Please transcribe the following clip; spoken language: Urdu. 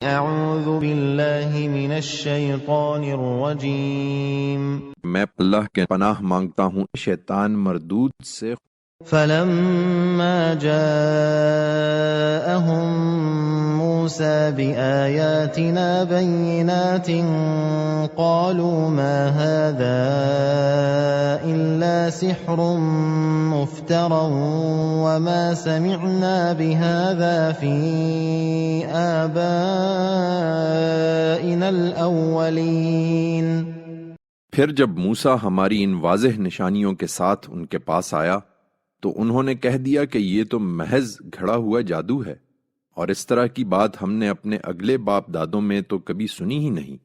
اعوذ باللہ من الشیطان الرجیم میں اللہ کے پناہ مانگتا ہوں شیطان مردود سے۔ فلما جاءهم موسى بآياتنا بينات قالوا ما هذا إلا سحر مفترى وما سمعنا بهذا في آبائنا الأولين۔ پھر جب موسیٰ ہماری ان واضح نشانیوں کے ساتھ ان کے پاس آیا تو انہوں نے کہہ دیا کہ یہ تو محض گھڑا ہوا جادو ہے، اور اس طرح کی بات ہم نے اپنے اگلے باپ دادوں میں تو کبھی سنی ہی نہیں۔